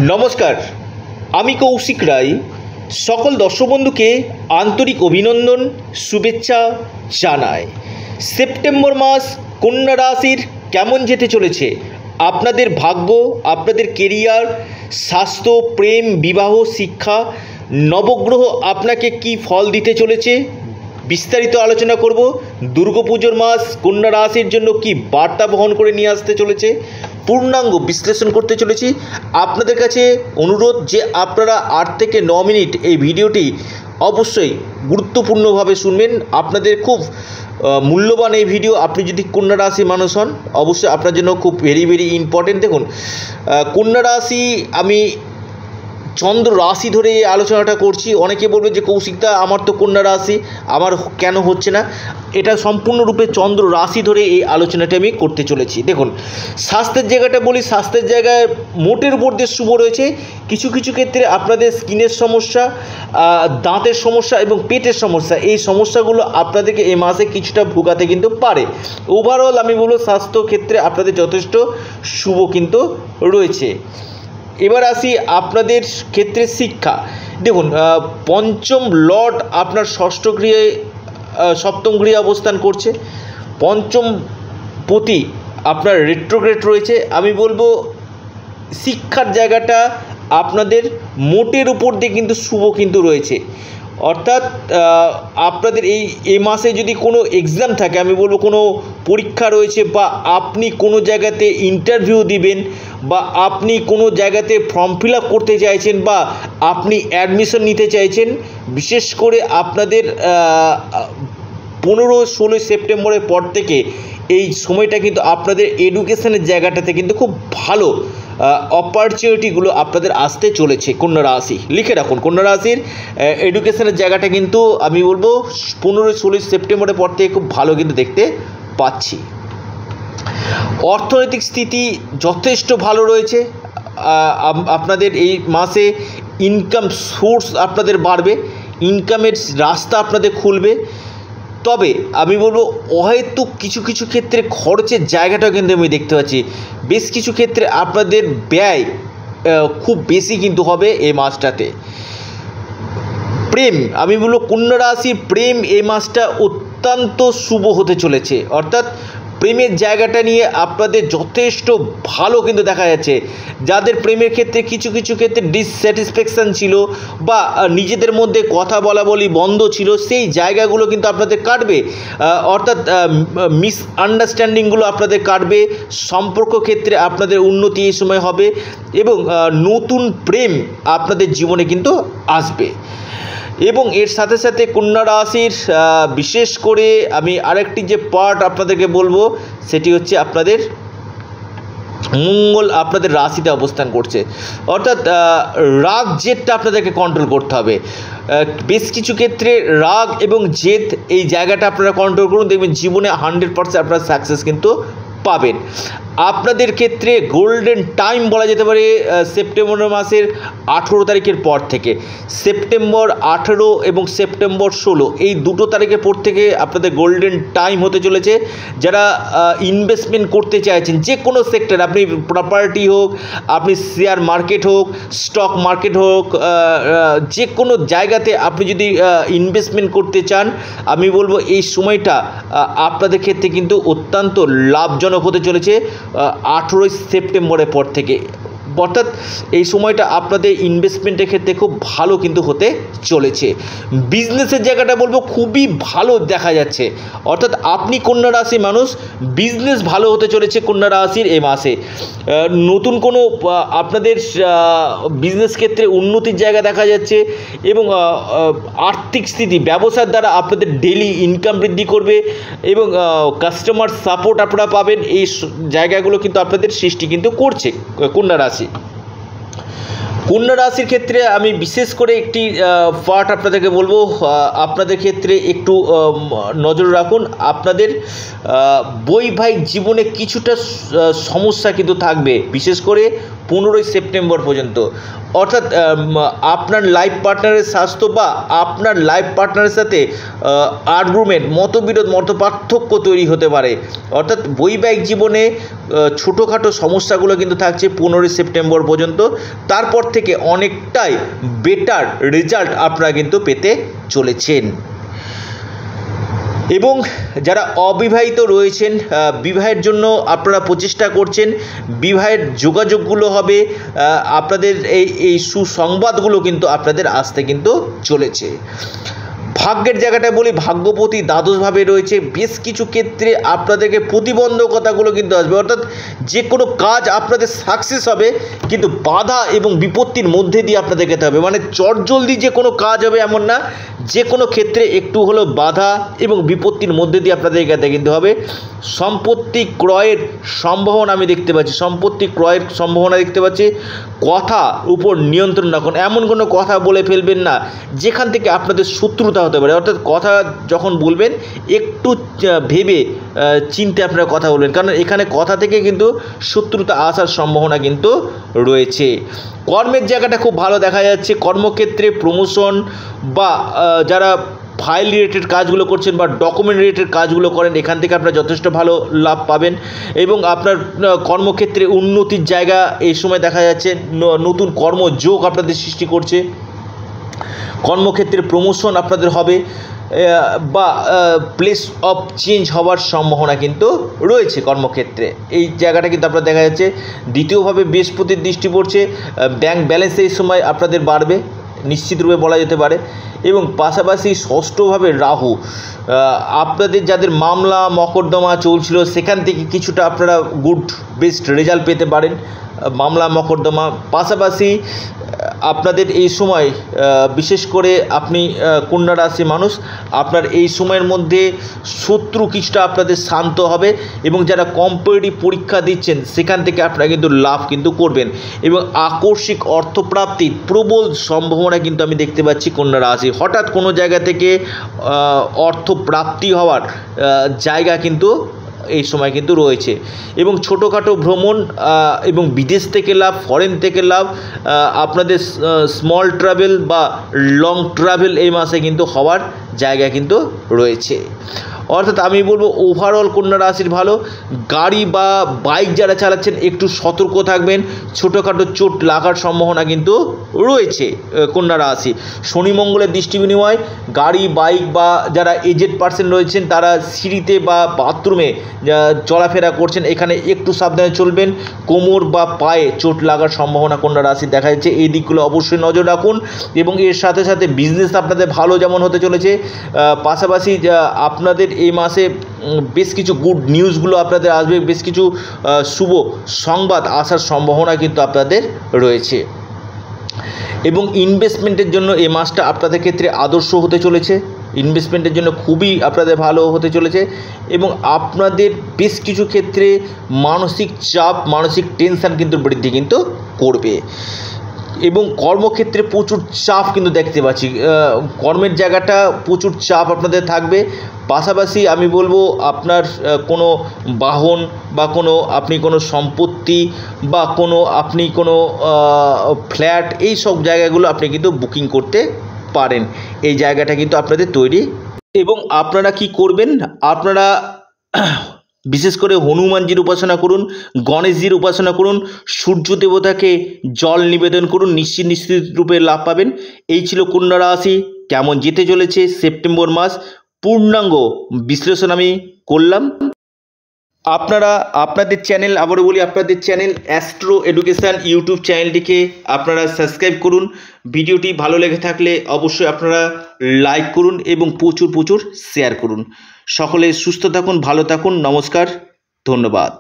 নমস্কার, আমি কৌশিক রায়। সকল দর্শক বন্ধুকে আন্তরিক অভিনন্দন, শুভেচ্ছা জানাই। সেপ্টেম্বর মাস কন্যা রাশির কেমন যেতে চলেছে? আপনাদের ভাগ্য, আপনাদের কেরিয়ার, স্বাস্থ্য, প্রেম, বিবাহ, শিক্ষা, নবগ্রহ আপনাকে কি ফল দিতে চলেছে বিস্তারিত আলোচনা করব। দুর্গাপুজোর মাস কন্যা রাশির জন্য কি বার্তা বহন করে নিয়ে আসতে চলেছে পূর্ণাঙ্গ বিশ্লেষণ করতে চলেছি। আপনাদের কাছে অনুরোধ যে আপনারা 8 থেকে 9 মিনিট এই ভিডিওটি অবশ্যই গুরুত্বপূর্ণভাবে শুনবেন। আপনাদের খুব মূল্যবান এই ভিডিও। আপনি যদি কন্যা রাশি মানুষ হন, অবশ্যই আপনার জন্য খুব ভেরি ইম্পর্টেন্ট। দেখুন, কন্যা রাশি, আমি চন্দ্র রাশি ধরে এই আলোচনাটা করছি। অনেকে বলবে যে কৌশিকদা, আমার তো কন্যা রাশি, আমার কেন হচ্ছে না? এটা সম্পূর্ণরূপে চন্দ্র রাশি ধরে এই আলোচনাটা আমি করতে চলেছি। দেখুন, স্বাস্থ্যের জায়গাটা বলি। স্বাস্থ্যের জায়গায় মোটের উপর দিয়ে শুভ রয়েছে। কিছু কিছু ক্ষেত্রে আপনাদের স্কিনের সমস্যা, দাঁতের সমস্যা এবং পেটের সমস্যা, এই সমস্যাগুলো আপনাদেরকে এই মাসে কিছুটা ভোগাতে কিন্তু পারে। ওভারঅল আমি বলবো স্বাস্থ্য ক্ষেত্রে আপনাদের যথেষ্ট শুভ কিন্তু রয়েছে। এবার আসি আপনাদের ক্ষেত্রে শিক্ষা। দেখুন, পঞ্চম লর্ড আপনার ষষ্ঠ গৃহে, সপ্তম গৃহে অবস্থান করছে। পঞ্চম পতি আপনার রেট্রোগ্রেড রয়েছে। আমি বলবো শিক্ষার জায়গাটা আপনাদের মোটের উপর দিয়ে কিন্তু শুভ কিন্তু রয়েছে। অর্থাৎ আপনাদের এই মাসে যদি কোনো এক্সাম থাকে, আমি বলবো কোনো পরীক্ষা রয়েছে, বা আপনি কোনো জায়গাতে ইন্টারভিউ দিবেন, বা আপনি কোনো জায়গাতে ফর্ম ফিল আপ করতে চাইছেন, বা আপনি অ্যাডমিশন নিতে চাইছেন, বিশেষ করে আপনাদের 15-16 সেপ্টেম্বরের পর থেকে এই সময়টা কিন্তু আপনাদের এডুকেশনের জায়গাটাতে কিন্তু খুব ভালো অপরচুনিটিগুলো আপনাদের আসতে চলেছে। কন্যা রাশি লিখে রাখুন, কন্যা রাশির এডুকেশনের জায়গাটা কিন্তু আমি বলবো 15-16 সেপ্টেম্বরের পর থেকে খুব ভালো কিন্তু দেখতে পাচ্ছি। অর্থনৈতিক স্থিতি যথেষ্ট ভালো রয়েছে। আপনাদের এই মাসে ইনকাম সোর্স আপনাদের বাড়বে, ইনকামের রাস্তা আপনাদের খুলবে। তবে আমি বলবো অহেতুক কিছু কিছু ক্ষেত্রে খরচের জায়গাটাও কিন্তু আমি দেখতে পাচ্ছি। বেশ কিছু ক্ষেত্রে আপনাদের ব্যয় খুব বেশি কিন্তু হবে এই মাসটাতে। প্রেম, আমি বলবো কন্যা রাশির প্রেম এই মাসটা অত্যন্ত শুভ হতে চলেছে। অর্থাৎ প্রেমের জায়গাটা নিয়ে আপনাদের যথেষ্ট ভালো কিন্তু দেখা যাচ্ছে। যাদের প্রেমের ক্ষেত্রে কিছু কিছু ক্ষেত্রে ডিসস্যাটিসফ্যাকশান ছিল, বা নিজেদের মধ্যে কথা বলি বন্ধ ছিল, সেই জায়গাগুলো কিন্তু আপনাদের কাটবে। অর্থাৎ মিসআন্ডারস্ট্যান্ডিংগুলো আপনাদের কাটবে। সম্পর্ক ক্ষেত্রে আপনাদের উন্নতি এই সময় হবে, এবং নতুন প্রেম আপনাদের জীবনে কিন্তু আসবে। এবং এর সাথে সাথে কন্যা রাশির বিশেষ করে আমি আরেকটি যে পার্ট আপনাদেরকে বলবো, সেটি হচ্ছে আপনাদের মঙ্গল আপনাদের রাশিতে অবস্থান করছে। অর্থাৎ রাগ জেদটা আপনাদেরকে কন্ট্রোল করতে হবে। বেশ কিছু ক্ষেত্রে রাগ এবং জেদ এই জায়গাটা আপনারা কন্ট্রোল করুন, দেখবেন জীবনে 100% আপনারা সাকসেস কিন্তু পাবেন। আপনাদের ক্ষেত্রে গোল্ডেন টাইম বলা যেতে পারে সেপ্টেম্বর মাসের 18 তারিখের পর থেকে। সেপ্টেম্বর 18 এবং সেপ্টেম্বর 16 এই দুটো তারিখের পর থেকে আপনাদের গোল্ডেন টাইম হতে চলেছে। যারা ইনভেস্টমেন্ট করতে চাইছেন যে কোনো সেক্টর, আপনি প্রপার্টি হোক, আপনি শেয়ার মার্কেট হোক, স্টক মার্কেট হোক, যে কোনো জায়গাতে আপনি যদি ইনভেস্টমেন্ট করতে চান, আমি বলবো এই সময়টা আপনাদের ক্ষেত্রে কিন্তু অত্যন্ত লাভজনক হতে চলেছে 18 সেপ্টেম্বরের পর থেকে। অর্থাৎ এই সময়টা আপনাদের ইনভেস্টমেন্টের ক্ষেত্রে খুব ভালো কিন্তু হতে চলেছে। বিজনেসের জায়গাটা বলবো খুবই ভালো দেখা যাচ্ছে। অর্থাৎ আপনি কন্যা রাশি মানুষ, বিজনেস ভালো হতে চলেছে কন্যা রাশির এই মাসে। নতুন কোনো আপনাদের বিজনেস ক্ষেত্রে উন্নতির জায়গা দেখা যাচ্ছে, এবং আর্থিক স্থিতি ব্যবসার দ্বারা আপনাদের ডেইলি ইনকাম বৃদ্ধি করবে, এবং কাস্টমার সাপোর্ট আপনারা পাবেন। এই জায়গাগুলো কিন্তু আপনাদের সৃষ্টি কিন্তু করছে কন্যা রাশি। কন্যা রাশির ক্ষেত্রে আমি বিশেষ করে একটি পার্ট আপনাদেরকে বলবো, আপনাদের ক্ষেত্রে একটু নজর রাখুন। আপনাদের বৈবাহিক জীবনে কিছুটা সমস্যা কিন্তু থাকবে, বিশেষ করে 15ই সেপ্টেম্বর পর্যন্ত। অর্থাৎ আপনার লাইফ পার্টনারের স্বাস্থ্য বা আপনার লাইফ পার্টনারের সাথে আর্গুমেন্ট, মতবিরোধ, মতপার্থক্য তৈরি হতে পারে। অর্থাৎ বৈবাহিক জীবনে ছোটোখাটো সমস্যাগুলো কিন্তু থাকছে 15ই সেপ্টেম্বর পর্যন্ত। তারপর থেকে অনেকটাই বেটার রেজাল্ট আপনারা কিন্তু পেতে চলেছেন। এবং যারা অবিবাহিত রয়েছেন, বিবাহের জন্য আপনারা প্রচেষ্টা করছেন, বিবাহের যোগাযোগগুলো হবে, আপনাদের এই সুসংবাদগুলো কিন্তু আপনাদের আসতে কিন্তু চলেছে। ভাগ্যের জায়গাটা বলি, ভাগ্যপতি দ্বাদশভাবে রয়েছে। বেশ কিছু ক্ষেত্রে আপনাদেরকে প্রতিবন্ধকতাগুলো কিন্তু আসবে, অর্থাৎ যে কোনো কাজ আপনাদের সাকসেস হবে কিন্তু বাধা এবং বিপত্তির মধ্যে দিয়ে আপনাদেরকে যেতে হবে। মানে চটজলদি যে কোনো কাজ হবে এমন না, যে কোনো ক্ষেত্রে একটু হলেও বাধা এবং বিপত্তির মধ্যে দিয়ে আপনাদেরকে যেতে কিন্তু হবে। সম্পত্তি ক্রয়ের সম্ভাবনা আমি দেখতে পাচ্ছি, সম্পত্তি ক্রয়ের সম্ভাবনা দেখতে পাচ্ছি। কথা উপর নিয়ন্ত্রণ রাখুন, এমন কোনো কথা বলে ফেলবেন না যেখান থেকে আপনাদের শত্রুতা হতে পারে। অর্থাৎ কথা যখন বলবেন একটু ভেবে চিন্তে আপনারা কথা বলবেন, কারণ এখানে কথা থেকে কিন্তু শত্রুতা আসার সম্ভাবনা কিন্তু রয়েছে। কর্মের জায়গাটা খুব ভালো দেখা যাচ্ছে। কর্মক্ষেত্রে প্রমোশন বা যারা ফাইল রিলেটেড কাজগুলো করছেন বা ডকুমেন্ট রিলেটেড কাজগুলো করেন, এখান থেকে আপনারা যথেষ্ট ভালো লাভ পাবেন। এবং আপনার কর্মক্ষেত্রে উন্নতির জায়গা এই সময় দেখা যাচ্ছে, নতুন কর্মযোগ আপনাদের সৃষ্টি করছে। কর্মক্ষেত্রে প্রমোশন আপনাদের হবে বা প্লেস অফ চেঞ্জ হওয়ার সম্ভাবনা কিন্তু রয়েছে কর্মক্ষেত্রে। এই জায়গাটা কিন্তু আপনার দেখা যাচ্ছে। দ্বিতীয়ভাবে বৃহস্পতির দৃষ্টি পড়ছে, ব্যাংক ব্যালেন্স এই সময় আপনাদের বাড়বে নিশ্চিতরূপে বলা যেতে পারে। এবং পাশাপাশি ষষ্ঠভাবে রাহু, আপনাদের যাদের মামলা মকদ্দমা চলছিল সেখান থেকে কিছুটা আপনারা গুড বেস্ট রেজাল্ট পেতে পারেন, মামলা মকদ্দমা। পাশাপাশি আপনাদের এই সময় বিশেষ করে আপনি কন্যা রাশি মানুষ, আপনার এই সময়ের মধ্যে শত্রু কিছুটা আপনাদের শান্ত হবে এবং যারা কম্পিটিটিভ পরীক্ষা দিচ্ছেন সেখান থেকে আপনারা কিন্তু লাভ কিন্তু করবেন। এবং আকস্মিক অর্থপ্রাপ্তির প্রবল সম্ভাবনা কিন্তু আমি দেখতে পাচ্ছি কন্যা রাশি। হঠাৎ কোনো জায়গা থেকে অর্থপ্রাপ্তি হওয়ার জায়গা কিন্তু এই সময় কিন্তু রয়েছে। এবং ছোটোখাটো ভ্রমণ এবং বিদেশ থেকে লাভ, ফরেন থেকে লাভ, আপনাদের স্মল ট্রাভেল বা লং ট্রাভেল এই মাসে কিন্তু হওয়ার জায়গা কিন্তু রয়েছে। অর্থাৎ আমি বলবো ওভারঅল কন্যা রাশির ভালো। গাড়ি বা বাইক যারা চালাচ্ছেন একটু সতর্ক থাকবেন, ছোটোখাটো চোট লাগার সম্ভাবনা কিন্তু রয়েছে কন্যা রাশি। শনি মঙ্গলের দৃষ্টি বিনিময় গাড়ি বাইক বা যারা এজেড পার্সন রয়েছেন তারা সিঁড়িতে বা বাথরুমে চলাফেরা করছেন, এখানে একটু সাবধানে চলবেন। কোমর বা পায়ে চোট লাগার সম্ভাবনা কন্যা রাশি দেখা যাচ্ছে, এই দিকগুলো অবশ্যই নজর রাখুন। এবং এর সাথে সাথে বিজনেস আপনাদের ভালো যেমন হতে চলেছে, পাশাপাশি আপনাদের এই মাসে বেশ কিছু গুড নিউজগুলো আপনাদের আসবে, বেশ কিছু শুভ সংবাদ আসার সম্ভাবনা কিন্তু আপনাদের রয়েছে। এবং ইনভেস্টমেন্টের জন্য এই মাসটা আপনাদের ক্ষেত্রে আদর্শ হতে চলেছে, ইনভেস্টমেন্টের জন্য খুবই আপনাদের ভালো হতে চলেছে। এবং আপনাদের বেশ কিছু ক্ষেত্রে মানসিক চাপ, মানসিক টেনশান কিন্তু বৃদ্ধি কিন্তু করবে। এবং কর্মক্ষেত্রে প্রচুর চাপ কিন্তু দেখতে পাচ্ছি, কর্মের জায়গাটা প্রচুর চাপ আপনাদের থাকবে। পাশাপাশি আমি বলবো আপনার কোনো বাহন বা আপনি কোনো সম্পত্তি বা আপনি কোনো ফ্ল্যাট, এই সব জায়গাগুলো আপনি কিন্তু বুকিং করতে পারেন, এই জায়গাটা কিন্তু আপনাদের তৈরি। এবং আপনারা কি করবেন, আপনারা বিশেষ করে হনুমানজির উপাসনা করুন, গণেশজির উপাসনা করুন, সূর্য দেবতাকে জল নিবেদন করুন, নিশ্চিত রূপে লাভ পাবেন। এই ছিল কন্যা রাশি কেমন যেতে চলেছে সেপ্টেম্বর মাস, পূর্ণাঙ্গ বিশ্লেষণ আমি করলাম। আপনারা আপনাদের চ্যানেল, আবারও বলি আপনাদের চ্যানেল অ্যাস্ট্রো এডুকেশান ইউটিউব চ্যানেলটিকে আপনারা সাবস্ক্রাইব করুন। ভিডিওটি ভালো লেগে থাকলে অবশ্যই আপনারা লাইক করুন এবং প্রচুর শেয়ার করুন। সকলে সুস্থ থাকুন, ভালো থাকুন, নমস্কার, ধন্যবাদ।